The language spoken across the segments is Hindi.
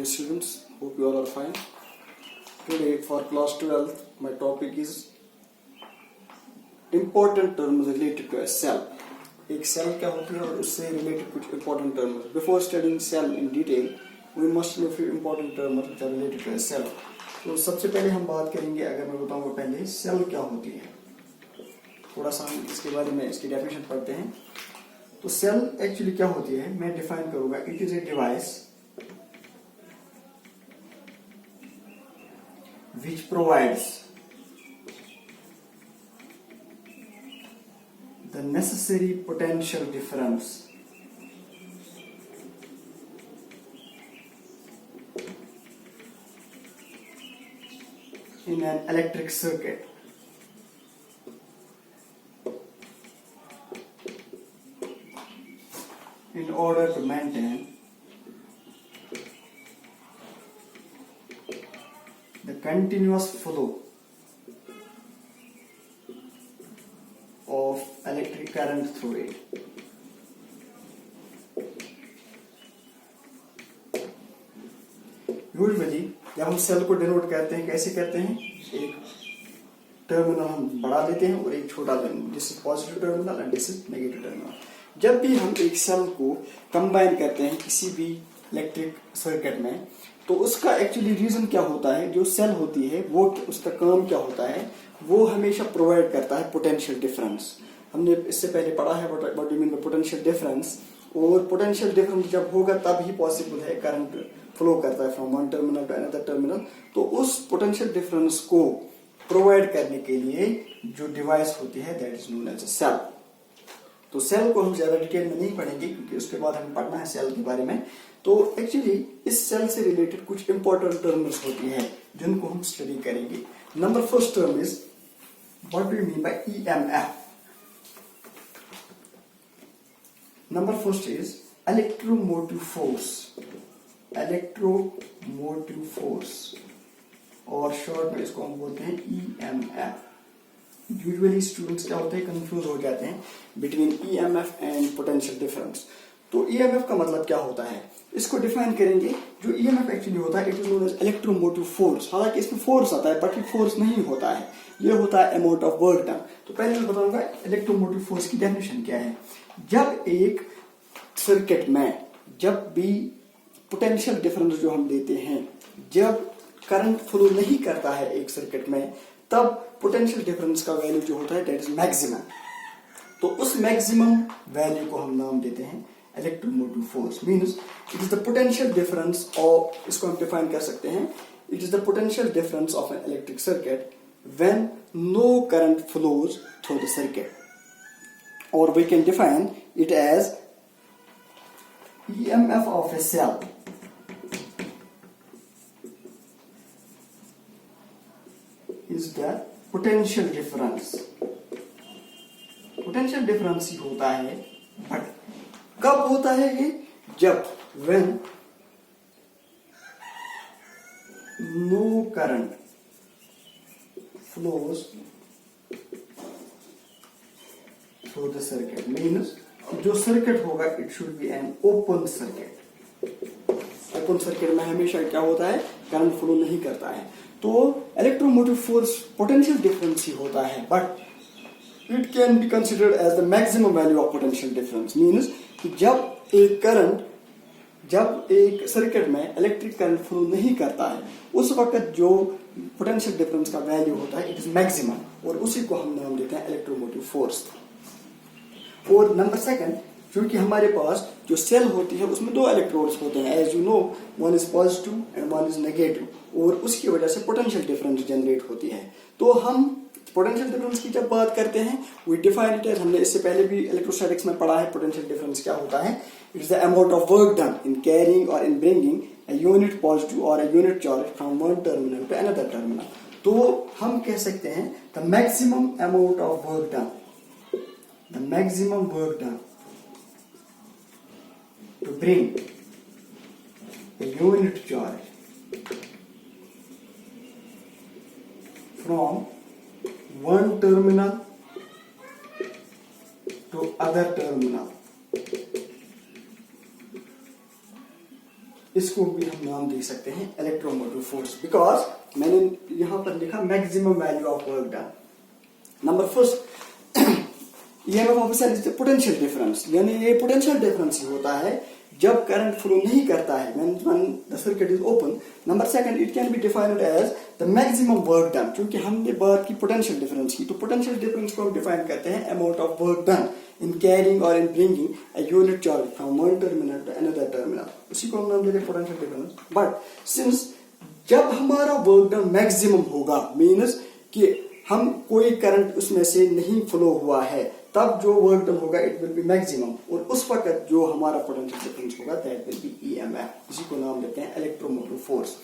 dear students, hope you all are fine. Today for class 12th, my topic is important terms related to a cell. एक सेल क्या होती है और उससे रिलेटेड कुछ important terms. Before studying cell in detail, we must know few important terms which are related to a cell. तो सबसे पहले हम बात करेंगे, अगर मैं बताऊंगा पहले सेल क्या होती है, थोड़ा सा हम इसके बारे में इसकी डेफिनेशन पढ़ते हैं. तो सेल एक्चुअली क्या होती है मैं डिफाइन करूंगा. It is a device which provides the necessary potential difference in an electric circuit in order to maintain the continuous flow of electric current through it. Usually जब हम सेल को डिनोट करते हैं कैसे करते हैं, एक टर्मिनल हम बढ़ा देते हैं और एक छोटा terminal, this is positive terminal and this is negative terminal. जब भी हम एक सेल को कंबाइन करते हैं किसी भी इलेक्ट्रिक सर्किट में, तो उसका एक्चुअली रीजन क्या होता है, जो सेल होती है वो उसका काम क्या होता है, वो हमेशा प्रोवाइड करता है पोटेंशियल डिफरेंस. हमने इससे पहले पढ़ा है what do mean by potential difference. और पोटेंशियल डिफरेंस जब होगा तब ही पॉसिबल है करंट फ्लो करता है from one terminal to another terminal. तो उस पोटेंशियल डिफरेंस को प्रोवाइड करने के लिए जो डिवाइस होती है that is known as a cell. तो सेल को हम ज्यादा डिटेल में नहीं पढ़ेंगे क्योंकि उसके बाद हमें पढ़ना है सेल के बारे में. तो एक्चुअली इस सेल से रिलेटेड कुछ इंपॉर्टेंट टर्म्स होती है जिनको हम स्टडी करेंगे. Number first term is what do you mean by EMF. Number first is electromotive force. Electromotive force और शॉर्ट में इसको हम बोलते हैं ईएमएफ. यूजुअली स्टूडेंट्स क्या होते हैं, कंफ्यूज हो जाते हैं between EMF and potential difference. तो ईएमएफ का मतलब क्या होता है, इसको डिफाइन करेंगे. जो ईएमएफ एक्चुअली होता है it is known as electromotive force. हालांकि इसमें फोर्स आता है बट ये फोर्स नहीं होता है, ये होता है अमाउंट ऑफ वर्क डन. तो पहले मैं बताऊंगा इलेक्ट्रोमोटिव फोर्स की डेफिनेशन क्या है. जब एक सर्किट में जब भी पोटेंशियल डिफरेंस जो हम देते हैं, जब करंट फ्लो नहीं करता है एक सर्किट में, तब पोटेंशियल डिफरेंस का वैल्यू जो होता है दैट इज मैक्सिमम. तो उस मैक्सिमम वैल्यू को हम नाम देते हैं electromotive force. Means it is the potential difference of, इसको हम डिफाइन कर सकते हैं, it is the potential difference of an electric circuit when no current flows through the circuit. और we can define it as EMF of a cell is the potential difference. Potential difference ही होता है, बट कब होता है ये, जब when no current flows through the circuit. Means जो सर्किट होगा it should be an open circuit. Open circuit में हमेशा क्या होता है, करंट फ्लो नहीं करता है. तो इलेक्ट्रोमोटिव फोर्स पोटेंशियल डिफरेंस ही होता है, but it can be considered as the maximum value of potential difference. Means कि जब एक सर्किट में इलेक्ट्रिक करंट फ्लो नहीं करता है, उस वक्त जो पोटेंशियल डिफरेंस का वैल्यू होता है इट इज मैक्सिमम, और उसी को हम नाम देते हैं इलेक्ट्रोमोटिव फोर्स. और नंबर सेकंड, क्योंकि हमारे पास जो सेल होती है उसमें दो इलेक्ट्रोड्स होते हैं, as you know, one is positive and one is negative, और उसकी वजह से पोटेंशियल डिफरेंस जनरेट होती है. तो हम पोटेंशियल डिफरेंस की जब बात करते हैं वी डिफाइन इट एज, हमने इससे पहले भी इलेक्ट्रोस्टैटिक्स में पढ़ा है पोटेंशियल डिफरेंस क्या होता है. It is the amount of work done in carrying और in bringing a unit positive or a unit charge from one terminal to another terminal. तो हम कह सकते हैं the maximum amount of work done, the maximum work done to bring a unit charge from one terminal to other terminal, इसको भी हम हम नाम दे सकते हैं इलेक्ट्रोमोटिव फोर्स, बिकॉज मैंने यहां पर लिखा maximum value of work done. Number first, EMF of cell is the potential difference, यानी ये पोटेंशियल डिफरेंस ही होता है जब करंट फ्लो नहीं करता है, when the circuit is open। Number second, it can be defined as the maximum work done, क्योंकि हमने बात की पोटेंशियल डिफरेंस की, तो पोटेंशियल डिफरेंस को हम डिफाइन करते हैं amount of work done in carrying और in bringing a unit charge from one terminal to another terminal, उसी को हम नाम देते हैं पोटेंशियल डिफरेंस। बट सिंस जब हमारा वर्क डन मैक्सिमम होगा, मीन्स कि हम कोई करंट उसमें से नहीं फ्लो हुआ है, तब जो वर्क डन होगा इट विल बी मैक्सिमम, और उस वक्त जो हमारा पोटेंशियल डिफरेंस होगा दैट विल बी ईएमएफ, इसी को नाम देते हैं electromotive force.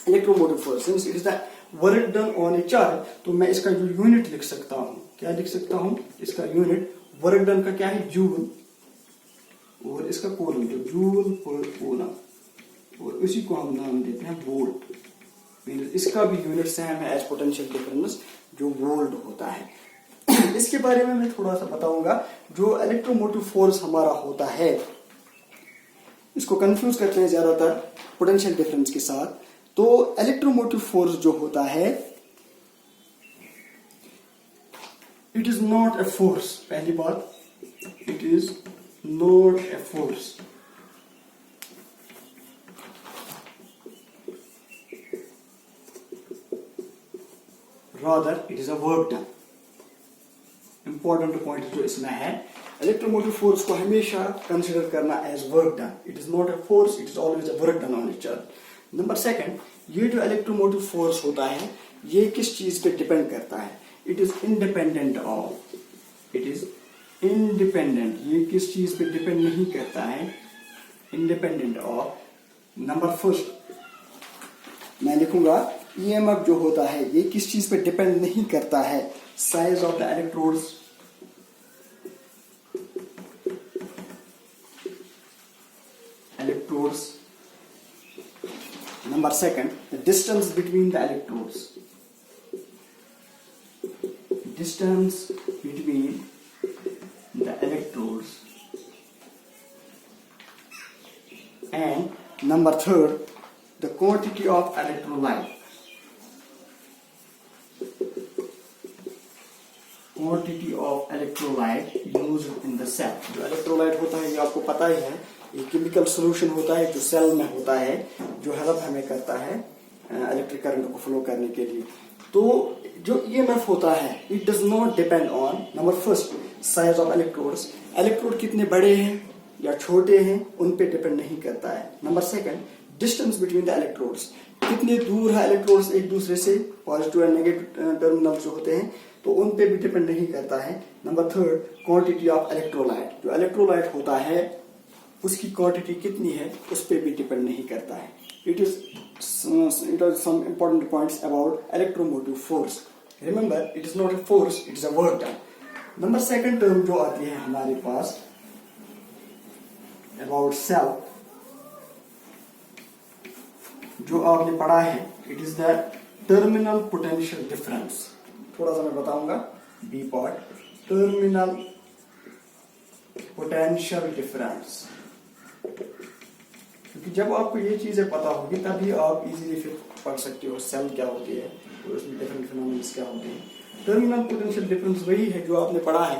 Electromotive force since it is the work done on A charge, तो मैं इसका जो यूनिट लिख सकता हूं, क्या लिख सकता हूं, इसका यूनिट वर्क डन का क्या है, जूल, और इसका कूलम, तो जूल पर कूलम, और उसी को हम नाम देते हैं वोल्ट। इसका भी यूनिट सेम है एज पोटेंशियल डिफरेंस, जो वोल्ट होता है। इसके बारे में मैं थोड़ा सा बताऊंगा। जो इलेक्ट्रोमोटिव फोर्स हमारा होता है, इसको कंफ्यूज करते हैं ज्यादातर पोटेंशियल डिफरेंस के साथ। तो इलेक्ट्रोमोटिव फोर्स जो होता है, it is not a force, पहली बात, it is not a force, rather it is a work done। Important point जो इसमें है, इलेक्ट्रोमोटिव फोर्स को हमेशा कंसिडर करना as work done, it is not a force, it is always a work done on each charge. Number second, ये जो इलेक्ट्रोमोटिव फोर्स होता है ये किस चीज पे डिपेंड करता है, it is independent of, it is independent, ये किस चीज पे डिपेंड नहीं करता है, इंडिपेंडेंट ऑफ। नंबर फर्स्ट मैं लिखूंगा ईएमएफ जो होता है ये किस चीज पे डिपेंड नहीं करता है, size of the electrodes, number second the distance between the electrodes, distance between the electrodes, and number third the quantity of electrolyte, quantity of electrolyte used in the cell. जो इलेक्ट्रोलाइट होता है ये आपको पता ही है, ये केमिकल सॉल्यूशन होता है जो सेल में होता है, जो हेल्प हमें करता है इलेक्ट्रिक करंट को फ्लो करने के लिए। तो जो ईएमएफ होता है it does not depend on, number first size of electrodes, electrode कितने बड़े हैं या छोटे हैं उन पे डिपेंड नहीं करता है। Number second distance between the electrodes, कितने दूर है इलेक्ट्रोड्स एक दूसरे से, पॉजिटिव एंड नेगेटिव टर्मिनल जो होते हैं तो उन पे भी डिपेंड नहीं करता है। Number third quantity of electrolyte, जो इलेक्ट्रोलाइट होता है उसकी क्वांटिटी कितनी है उस पे भी डिपेंड नहीं करता है। It is some important points about electromotive force. Remember it is not a force, it is a work done. Number second term जो आती है हमारे पास अबाउट सेल, जो आपने पढ़ा है, it is the terminal potential difference. थोड़ा सा मैं बताऊंगा, B part, terminal potential difference, क्योंकि जब आपको ये चीजें पता होगी तभी आप इजीली फिर पढ़ सकते हो सेल क्या होती है और उसमें डिफरेंट फिनोमेनन्स क्या होते हैं। टर्मिनल पोटेंशियल डिफरेंस वही है जो आपने पढ़ा है,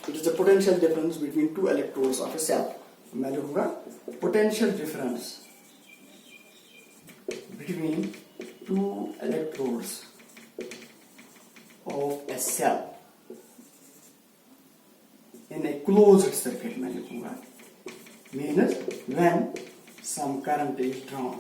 it is the potential difference between two electrodes of a cell. मैं लिखूंगा potential difference between two electrodes of a cell in a closed circuit में लिखूंगा, means when some current is drawn।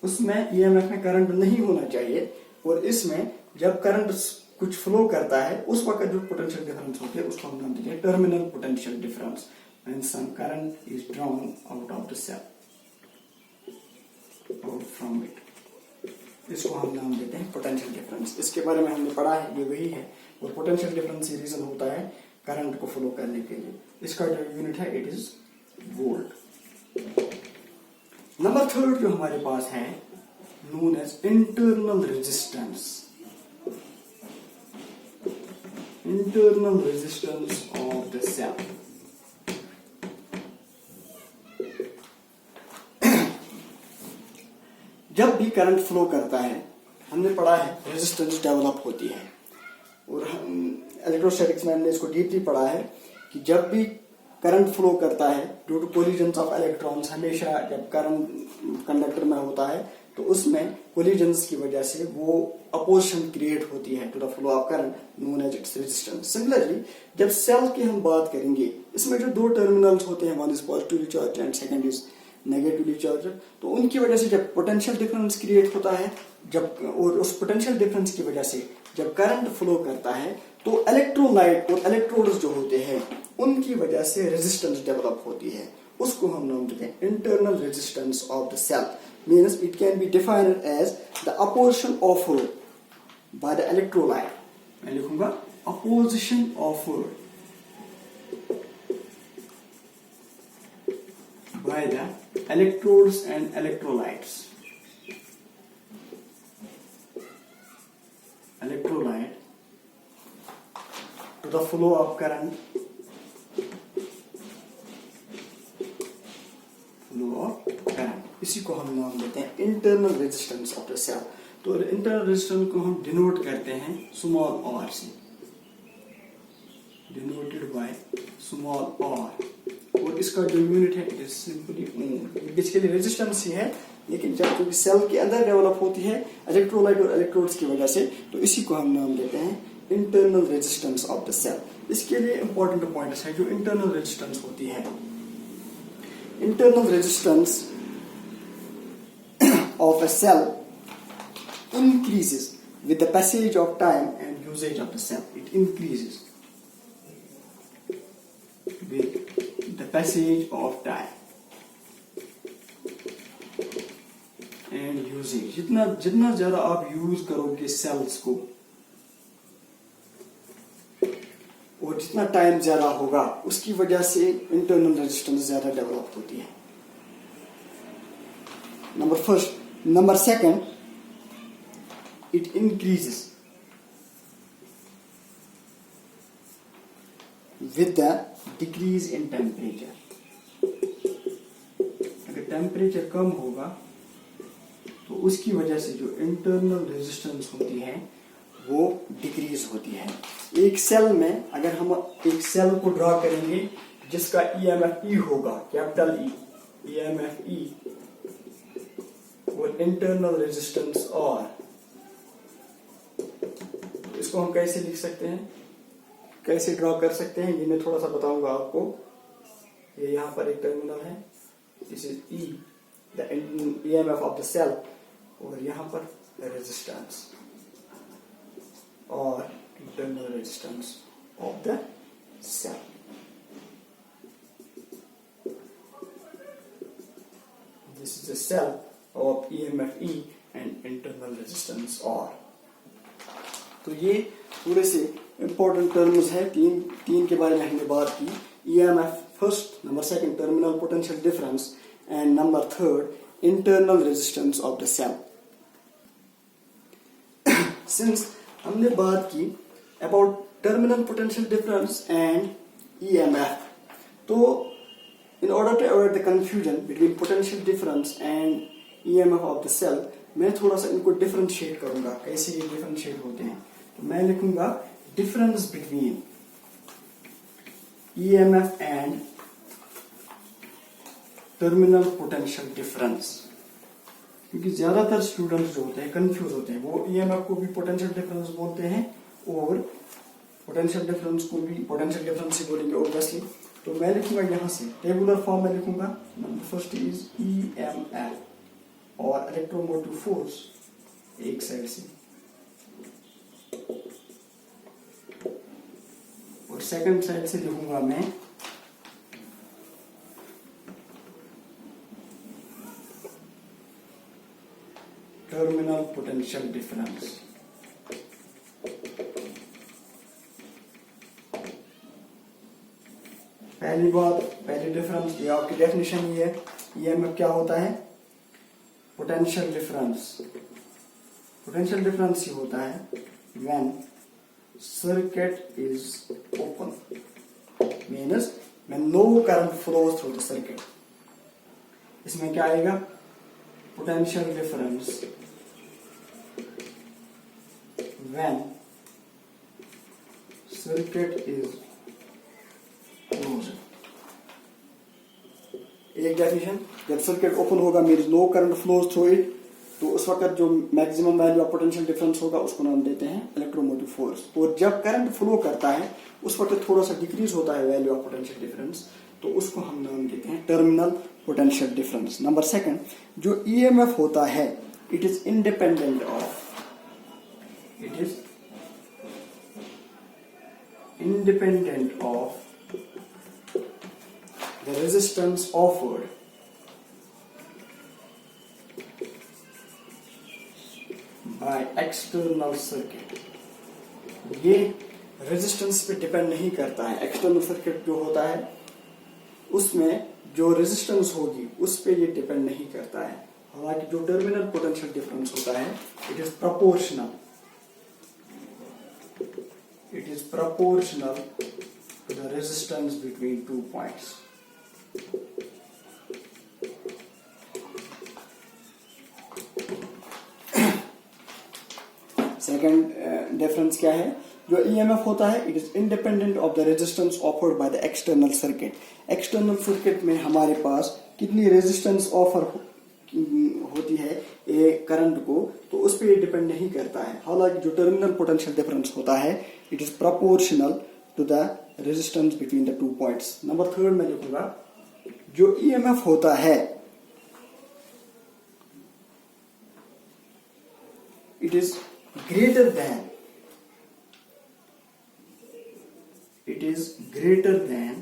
उसमें EMF में करंट नहीं होना चाहिए, और इसमें जब करंट कुछ फ्लो करता है उस वक्त जो पोटेंशियल डिफरेंस होते हैं उसको हम नाम देते हैं terminal potential difference, when some current is drawn out of the cell, out from it, इसको हम नाम देते हैं पोटेंशियल डिफरेंस। इसके बारे में हमने पढ़ा है, ये वही है, और पोटेंशियल डिफरेंस ये रीजन होता है करंट को फ्लो करने के लिए। इसका जो यूनिट है it is volt. Number third जो हमारे पास है known as internal resistance, internal resistance of the cell. जब भी करंट फ्लो करता है, हमने पढ़ा है रेजिस्टेंस डेवलप होती है, और हम इलेक्ट्रोस्टैटिक्स में हमने इसको डीपली पढ़ा है कि जब भी करंट फ्लो करता है due to collisions of electrons, हमेशा जब करंट कंडक्टर में होता है तो उसमें कोलिजन्स की वजह से वो अपोजिशन क्रिएट होती है to the flow of current, known as its resistance. Similarly जब सेल की हम बात करेंगे, इसमें जो दो टर्मिनल्स होते हैं, one is positively charge and second is negatively charge, तो उनकी वजह से जब पोटेंशियल डिफरेंस क्रिएट होता है, जब और उस पोटेंशियल डिफरेंस की वजह से जब करंट फ्लो करता है तो इलेक्ट्रोलाइट और इलेक्ट्रोड्स जो होते हैं उनकी वजह से रेजिस्टेंस डेवलप होती है, उसको हम नाम देते हैं internal resistance of the cell. Means it can be defined as the opposition offered by the electrolyte. मैं लिखूंगा opposition offered by the electrodes and electrolytes to the flow of current, इसी को हम नाम देते हैं internal resistance of the cell. तो इंटरनल रेजिस्टेंस को हम डिनोट करते हैं स्मॉल r से, डिनोटेड बाय स्मॉल r, और इसका जो यूनिट है it is simply ohm. Basically resistance ही है, लेकिन जब क्योंकि सेल के अंदर डेवलप होती है इलेक्ट्रोलाइट और इलेक्ट्रोड्स की वजह से, तो इसी को हम नाम देते हैं internal resistance of the cell. इसके लिए इंपॉर्टेंट पॉइंट्स है जो इंटरनल रेजिस्टेंस होती है। Internal resistance of a cell increases with the passage of time and usage of the cell. It increases with the passage of time and usage. जितना ज्यादा आप यूज करोगे सेल्स को और जितना टाइम ज्यादा होगा, उसकी वजह से इंटरनल रेजिस्टेंस ज्यादा डेवलप होती है। Number second, it increases with the decrease in temperature. अगर टेम्परेचर कम होगा तो उसकी वजह से जो इंटरनल रेजिस्टेंस होती है वो डिक्रीज होती है। एक सेल में अगर हम एक सेल को ड्रॉ करेंगे जिसका EMF E होगा, कैपिटल E, EMF E, और इंटरनल रेजिस्टेंस और, इसको हम कैसे लिख सकते हैं, कैसे ड्रॉ कर सकते हैं, ये मैं थोड़ा सा बताऊंगा आपको। ये यहाँ पर एक टर्मिनल है, this is E, the EMF of the cell, और यहाँ पर रेजिस्टेंस और internal resistance of the cell. This is the cell of EMF E and internal resistance और। तो ये पूरे से इंपॉर्टेंट टर्म्स है, तीन के बारे में हमने बात की। EMF first, number second terminal potential difference, and number third internal resistance of the cell. Since हमने बात की about terminal potential difference and EMF, तो in order to avoid the confusion between potential difference and EMF of the cell, मैं थोड़ा सा इनको डिफरेंशिएट करूंगा, कैसे ये डिफरेंशिएट होते हैं। तो मैं लिखूंगा difference between EMF and terminal potential difference, क्योंकि ज्यादातर स्टूडेंट्स जो होते हैं कंफ्यूज होते हैं, वो EMF को भी पोटेंशियल डिफरेंस बोलते हैं और पोटेंशियल डिफरेंस को भी पोटेंशियल डिफरेंस ही बोलेंगे ऑब्वियसली। तो मैं लिखूंगा यहाँ से टेबुलर फॉर्म में लिखूंगा, नंबर फर्स्ट इज EMF और इलेक्ट्रोमोटिव फोर्स एक साइड से, और सेकंड साइड से लिखूंगा मैं टर्मिनल पोटेंशियल डिफरेंस। पहली बात, पहली डिफरेंस, ये आपकी डेफिनेशन ही है। EMF क्या होता है? Potential difference. पोटेंशियल डिफरेंस ही होता है when circuit is open, means when no current flows through the circuit। इसमें क्या आएगा? potential difference when circuit is closed. एक डेफिनेशन, जब सर्किट ओपन होगा means no current flows through it, तो उस वक्त जो maximum value of potential difference होगा उसको नाम देते हैं इलेक्ट्रोमोटिव फोर्स। और जब करंट फ्लो करता है उस वक्त थोड़ा सा डिक्रीज होता है वैल्यू ऑफ पोटेंशियल डिफरेंस, तो उसको हम नाम देते हैं terminal potential difference. Number second, जो ईएमएफ होता है it is independent of the resistance offered by external circuit। ये रेजिस्टेंस पे डिपेंड नहीं करता है। एक्सटर्नल सर्किट जो होता है उसमें जो रेजिस्टेंस होगी उस पे ये डिपेंड नहीं करता है। हालांकि जो टर्मिनल पोटेंशियल डिफरेंस होता है it is proportional to the resistance between two points. Second difference क्या है, जो ईएमएफ होता है it is independent of the resistance offered by the external circuit. External circuit में हमारे पास कितनी रेजिस्टेंस ऑफर होती है एक करंट को, तो उस पर ये डिपेंड नहीं करता है। हालांकि जो टर्मिनल पोटेंशियल डिफरेंस होता है it is proportional to the resistance between the two points. Number third में लिखूंगा, जो ईएमएफ होता है it is greater than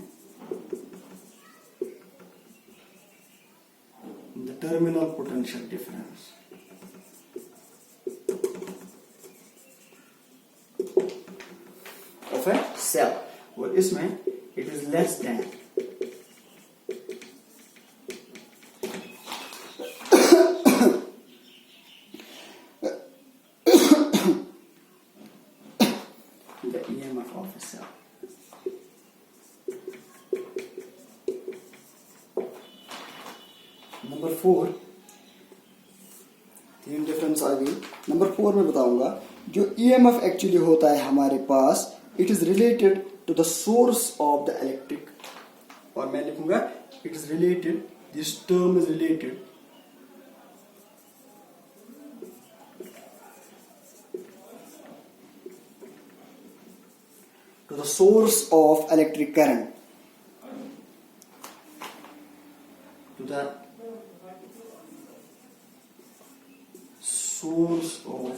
the terminal potential difference of a cell, और इसमें it is less than the EMF of a cell। Number 4, तीन डिफरेंस आ गई। नंबर 4 में बताऊंगा, जो EMF एक्चुअली होता है हमारे पास it is related to the source of the electric, और मैं लिखूंगा it is related, this term is related to the source of electric current, to the source of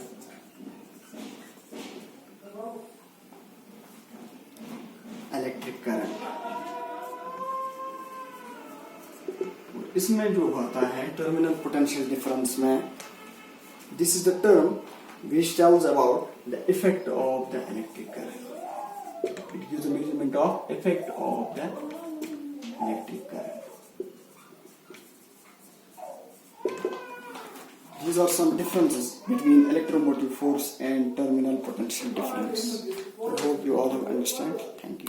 electric current। इसमें जो होता है टर्मिनल पोटेंशियल डिफरेंस में, this is the term which tells about the effect of the electric current। It gives a measurement of effect of the electric current। These are some differences between electromotive force and terminal potential difference। I hope you all have understand. Thank you.